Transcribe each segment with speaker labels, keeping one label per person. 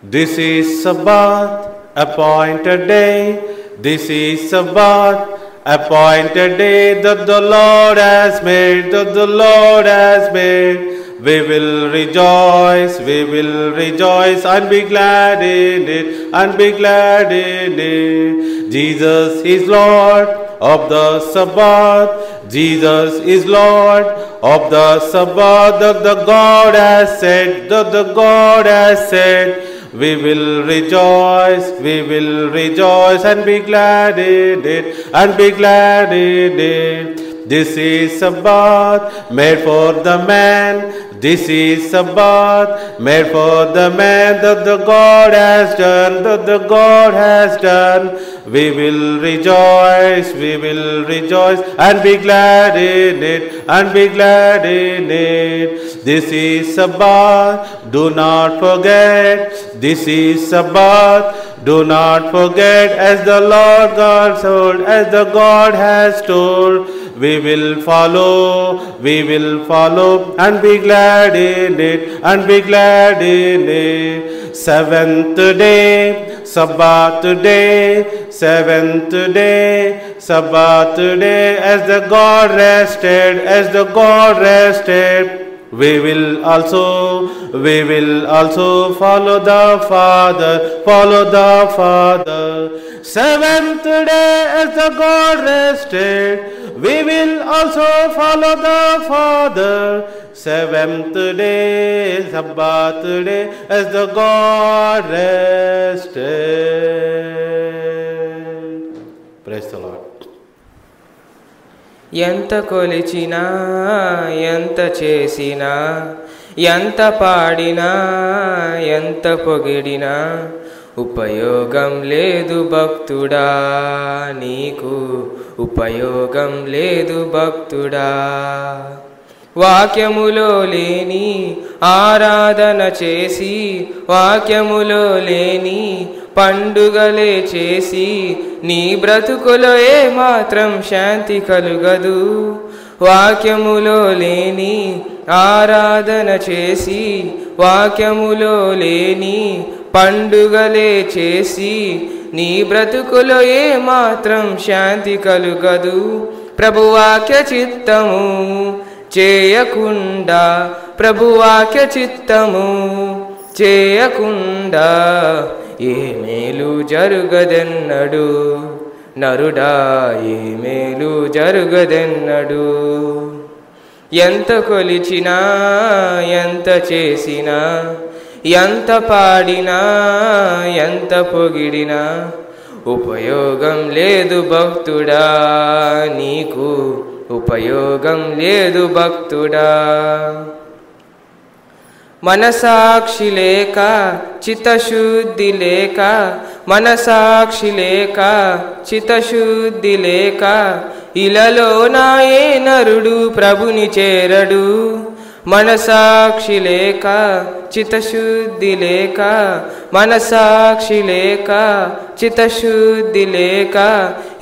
Speaker 1: This is Sabbath, appointed day. This is Sabbath, appointed day that the Lord has made, that the Lord has made. We will rejoice and be glad in it, and be glad in it. Jesus is Lord of the Sabbath. Jesus is Lord of the Sabbath, that the God has said, that the God has said. We will rejoice and be glad in it, and be glad in it. This is Sabbath made for the man. This is Sabbath made for the man, that the God has done, that the God has done. We will rejoice and be glad in it, and be glad in it. This is Sabbath, do not forget. This is Sabbath, do not forget, as the Lord God told, as the God has told. We will follow and be glad in it, and be glad in it. Seventh day, Sabbath day, seventh day, Sabbath day, as the God rested, as the God rested. We will also follow the Father, Seventh day, as the God rested, we will also follow the Father. Seventh day, Sabbath day, as the God rested. Praise the Lord.
Speaker 2: ఎంత కొలిచినా ఎంత చేసినా ఎంత పాడినా ఎంత పొగిడినా ఉపయోగం లేదు భక్తుడా, నీకు ఉపయోగం లేదు భక్తుడా. వాక్యములో లేని ఆరాధన చేసి, వాక్యములో లేని పండుగలే చేసి, నీ బ్రతుకులో ఏమాత్రం శాంతి కలుగదు. వాక్యములో లేని ఆరాధన చేసి, వాక్యములో లేని పండుగలే చేసి, నీ బ్రతుకులో ఏమాత్రం శాంతి కలుగదు. ప్రభువాక్య చిత్తము చేయకుండా, ప్రభువాక్య చిత్తము చేయకుండా ఏ మేలు జరుగదెన్నడు నరుడా, ఏ మేలు జరుగదెన్నడు. ఎంత కొలిచినా ఎంత చేసినా ఎంత పాడినా ఎంత పొగిడినా ఉపయోగం లేదు భక్తుడా, నీకు ఉపయోగం లేదు భక్తుడా. మనసాక్షి లేక చిత్తశుద్ధి లేక, మనసాక్షి లేక చిత్తశుద్ధి లేక, ఇలలో నాయే నరుడు ప్రభుని చేరడు. మనసాక్షి లేక చిత్తశుద్ధి లేక, మనసాక్షి లేక చిత్తశుద్ధి లేక,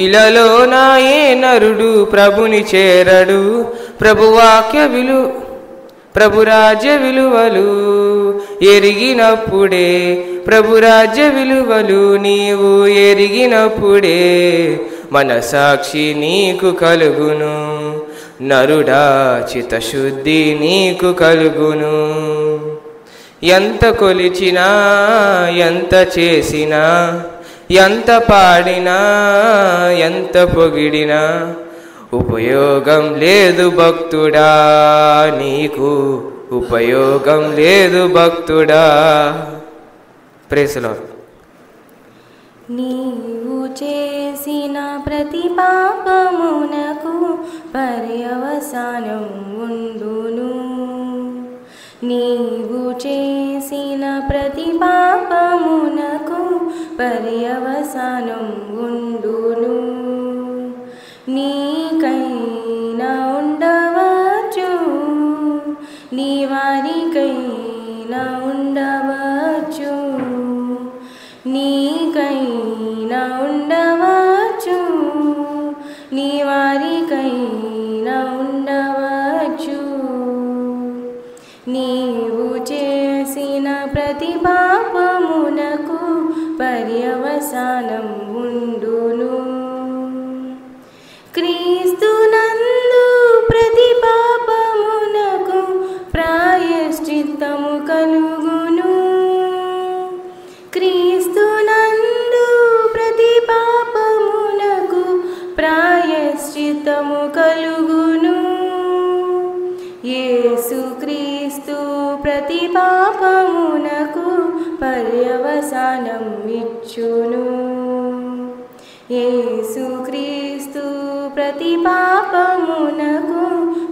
Speaker 2: ఇలలో నాయే నరుడు ప్రభుని చేరడు. ప్రభురాజ్య విలువలు ఎరిగినప్పుడే, ప్రభురాజ్య విలువలు నీవు ఎరిగినప్పుడే మనసాక్షి నీకు కలుగును నరుడా, చిత్తశుద్ధి నీకు కలుగును. ఎంత కొలిచినా ఎంత చేసినా ఎంత పాడినా ఎంత పొగిడినా ఉపయోగం లేదు భక్తుడా, నీకు ఉపయోగం లేదు భక్తుడా. Praise the lord.
Speaker 3: నీవు చేసిన ప్రతి పాపమునకు పర్యవసానం ఉండును. నీవు చేసిన ప్రతి పాపమునకు పర్యవసానం ఉండును. నీకైనా ఉండవచ్చు, నీ వారికైనా ఉండవచ్చు, నీకైనా ఉండవచ్చు, నీ వారికైనా ఉండవచ్చు. నీవు చేసిన ప్రతి పాపమునకు పర్యవసానం ఉండును. క్రీస్తునందు ప్రతి పాపమునకు ప్రాయశ్చిత్తము కలుగును. క్రీస్తునందు ప్రతి పాపమునకు ప్రాయశ్చిత్తము కలుగును. యేసుక్రీస్తు ప్రతి పాపమునకు పర్యవసానం ఇచ్చును. యేసుక్రీస్తు ప్రతి పాపమునకు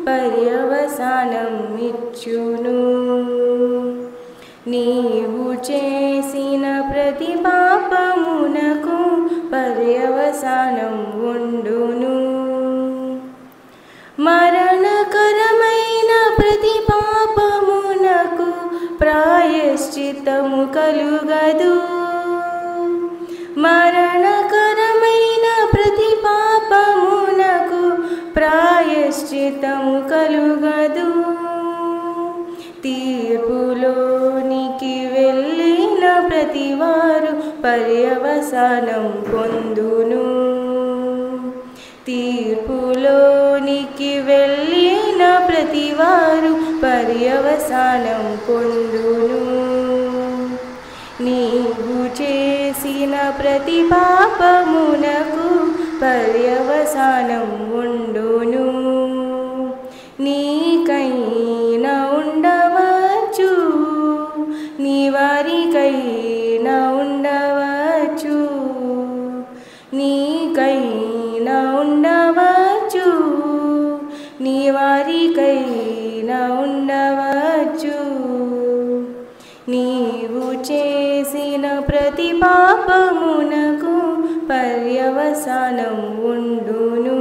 Speaker 3: పర్యవసానం ఇచ్చును. నీవు చేసిన ప్రతి పాపమునకు పర్యవసానం ఉండును. మరణకరమైన ప్రతి పాపమునకు ప్రాయశ్చిత్తము కలుగదు. మరణకరమైన ప్రతి పాపమునకు ప్రాయశ్చిత్తము కలుగదు. తీర్పులోనికి వెళ్ళిన ప్రతివారు పర్యవసానం పొందును. తీర్పులోనికి వెళ్ళిన ప్రతివారు పర్యవసానం పొందును. నీవు చేసిన ప్రతి పాపమునకు పర్యవసానం ఉండును. నీకైనా ఉండవచ్చు, నీ వారికైనా ఉండవచ్చు. నీకైనా ఉండవచ్చు, నీ వారికైనా ఉండవచ్చు. నీవు చేసిన ప్రతి పాపమునకు పర్యవసానం ఉండును.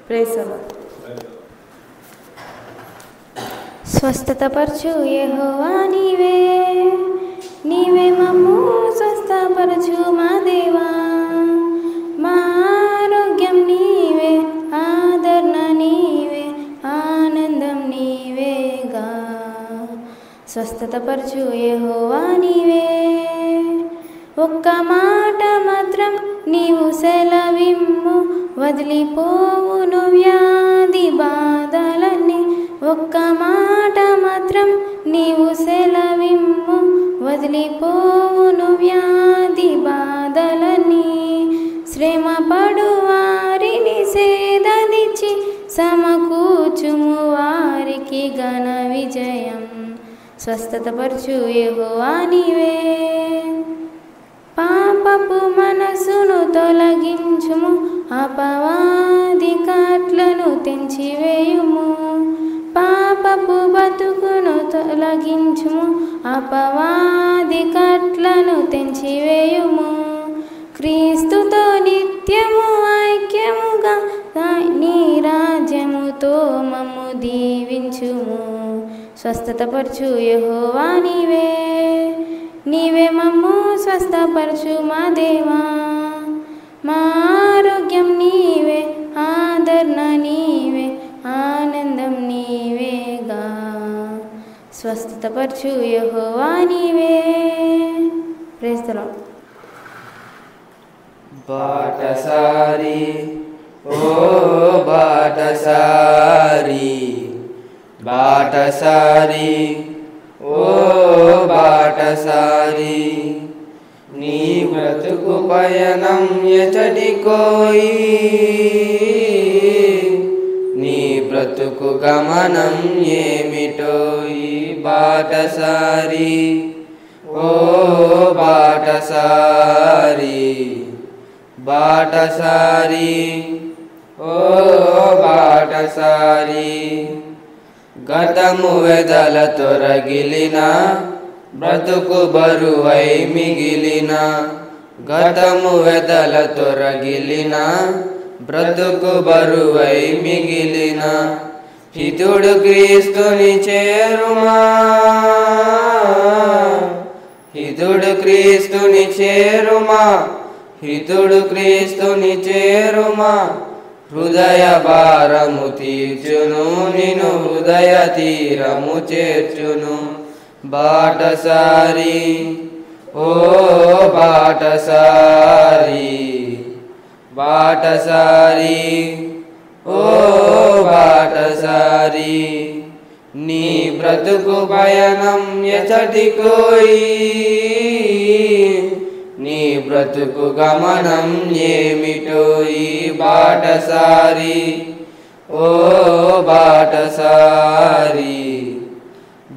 Speaker 3: Praise the lord.
Speaker 4: స్వస్థతపరచు యెహోవా నీవే, నీవే మమ్ము స్వస్థపరచు మా దేవా. మా ఆరోగ్యం నీవే, ఆదరణ నీవే, ఆనందం నీవేగా. స్వస్థతపరచు యెహోవా నీవే. ఒక్క మాట మాత్రం నీవు సెలవిమ్ము, వదిలిపోవును వ్యాధి బాధలన్నీ. ఒక్క మాట మాత్రం నీవు సెలవిమ్ము, వదిలిపోవును వ్యాధి బాధలన్నీ. శ్రమ పడు వారిని సేదనిచ్చి సమకూర్చుము వారికి ఘన విజయం. స్వస్థతపరచు యెహోవా నీవే. పాపపు మనసును తొలగించుము, అపవాది కట్లను తెంచివేయుము. పాపపు బతుకును తొలగించుము, అపవాది కట్లను తెంచివేయుము. క్రీస్తుతో నిత్యము ఐక్యముగా నీ రాజ్యముతో మమ్ము దీవించుము. స్వస్థతపరచు యెహోవా నీవే, నీవే మమ్ము స్వస్థపరచు మా దేవా. మా ఆరోగ్యం నీవే, ఆదరణ నీవే, ఆనందం నీవేగా. స్వస్థతపరచు యెహోవా నీవే. Praise the Lord.
Speaker 2: బాటసారి ఓ బాటసారి, బాటసారి ఓ బాటసారి, నీ బ్రతుకు పయనం ఎచటికోయి, నీ బ్రతుకు గమనం ఏమిటోయి. బాటసారి ఓ బాటసారి, బాటసారి ఓ బాటసారి. గతము వెదల తొరగిలిన, బ్రతుకు బరువై మిగిలిన. గతము వెదల తొరగిలిన, బ్రతుకు బరువై మిగిలిన. హితుడు క్రీస్తుని చేరుమా, హితుడు క్రీస్తుని చేరుమా, హితుడు క్రీస్తుని చేరుమా. హృదయ భారము తీర్చును, నిన్ను హృదయ తీరము చేర్చును. బాటసారి ఓ బాటసారి, బాటసారి ఓ బాటసారి, నీ బ్రతుకు పయనం ఎచటికోయి, నీ బ్రతుకు గమనం ఏమిటోయి బాటసారి ఓ బాటసారి,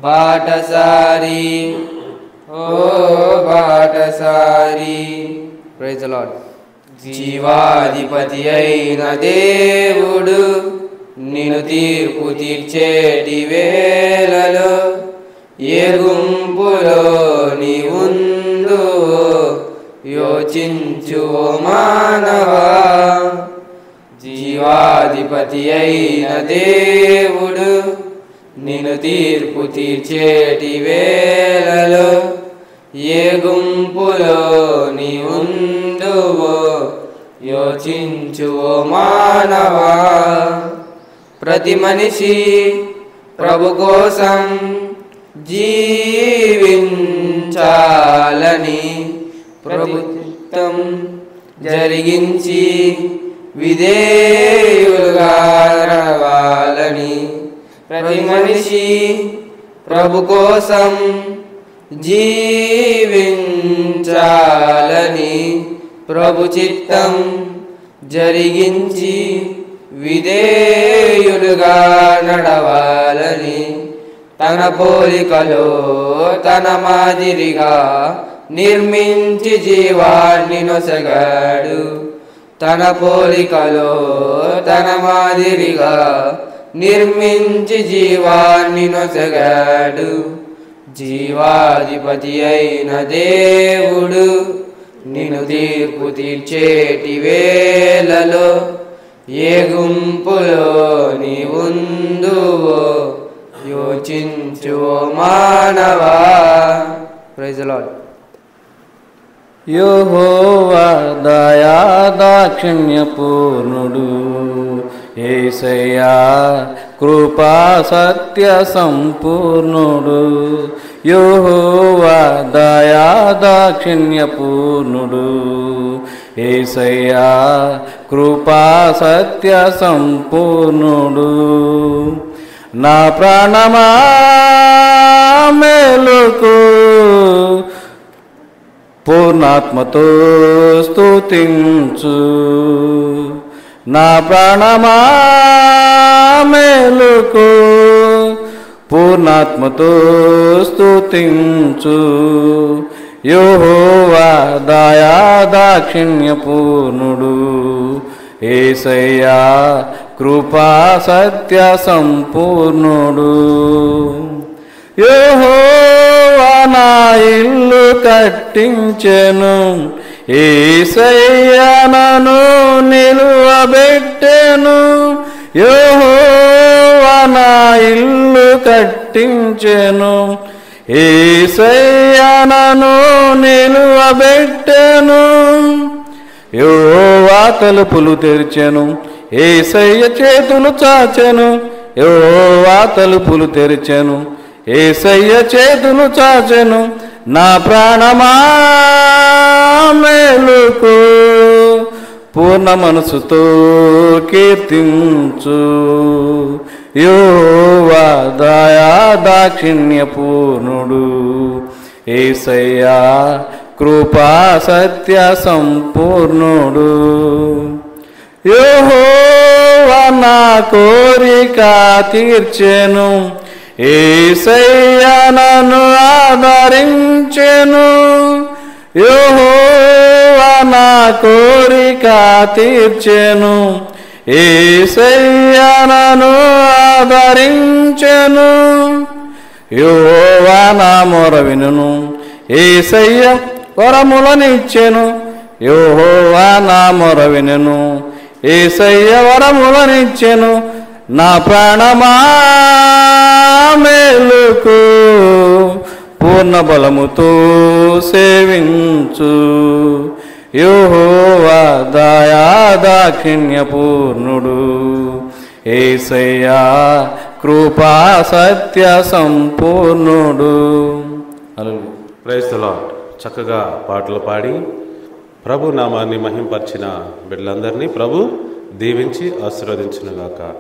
Speaker 2: బాటసారి ఓ బాటసారి. Praise the Lord. జీవాధిపతి అయిన దేవుడు నిన్ను తీర్పు తీర్చేటి వేళలో ఏ గుంపులో నీ ఉందో యోచించు ఓ మానవా. జీవాధిపతి అయిన దేవుడు నిన్ను తీర్పు తీర్చేటి వేళలో ఏ గుంపులో నీ ఉందువో యోచించు ఓ మానవా. ప్రతి మనిషి ప్రభు కోసం జీవించాలని ప్రభుత్వం జరిగించి విధేయులుగా నడవాలని, ప్రతి మనిషి ప్రభు కోసం జీవించాలని ప్రభు చిత్తం జరిగించి విధేయులుగా నడవాలని, తన పోలికలో తన మాదిరిగా నిర్మించి జీవాన్ని నొసగాడు. తన పోలికలో తన మాదిరిగా నిర్మించి జీవాన్ని నొసగాడు. జీవాధిపతి అయిన దేవుడు నిన్ను తీర్పు తీర్చేటి వేళలో ఏ గుంపులో నీ ఉందువో యోచించు మానవా. Praise the lord.
Speaker 5: యెహోవా దయా దాక్షిణ్యపూర్ణుడు, యేసయ్యా కృపా సత్య సంపూర్ణుడు. యెహోవా దయా దాక్షిణ్యపూర్ణుడు, యేసయ్యా కృపా సత్య సంపూర్ణుడు. నా ప్రాణమా మేలుకు, పూర్ణాత్మతో స్తుతించు. నా ప్రాణమా మేలుకు, పూర్ణాత్మతో స్తుతించు. యెహోవా దయా దాక్షిణ్యపూర్ణుడు, యేసయ్యా కృపా సత్య సంపూర్ణుడు. యెహోవా నా ఇల్లు కట్టించెను, యేసయ్యా నన్ను నిలువబెట్టెను. యెహోవా నా ఇల్లు కట్టించెను, యేసయ్యా నన్ను నిలువబెట్టెను. యెహోవా తలుపులు తెరిచెను, యేసయ్య చేతులు చాచెను. యెహోవా తలుపులు తెరిచెను, యేసయ్య చేతులు చాచెను. నా ప్రాణమా మేలుకు, పూర్ణ మనసుతో కీర్తించు. యెహోవా దయా దాక్షిణ్యపూర్ణుడు, యేసయ్యా కృపా సత్య సంపూర్ణుడు. యెహోవా నా కోరిక తీర్చెను, యేసయ్యా నన్ను ఆదరించెను. యెహోవా నా కోరిక తీర్చెను, యేసయ్యా నన్ను ఆదరించెను. యెహోవా నా మొర వినును, యేసయ్య వరములనిచ్చెను. యెహోవా నా మొర వినును, యేసయ్య వరములనిచ్చెను. నా ప్రాణమా మేలుకు, పూర్ణ బలముతో సేవించు. యెహోవా దయా దాక్షిణ్యపూర్ణుడు, యేసయ్యా కృపా సత్య సంపూర్ణుడు. హల్లెలూయా.
Speaker 1: Praise the lord. చక్కగా పాటలు పాడి ప్రభు నామాన్ని మహింపరిచిన బిడ్డలందరినీ ప్రభు దీవించి ఆశీర్వదించునుగాక.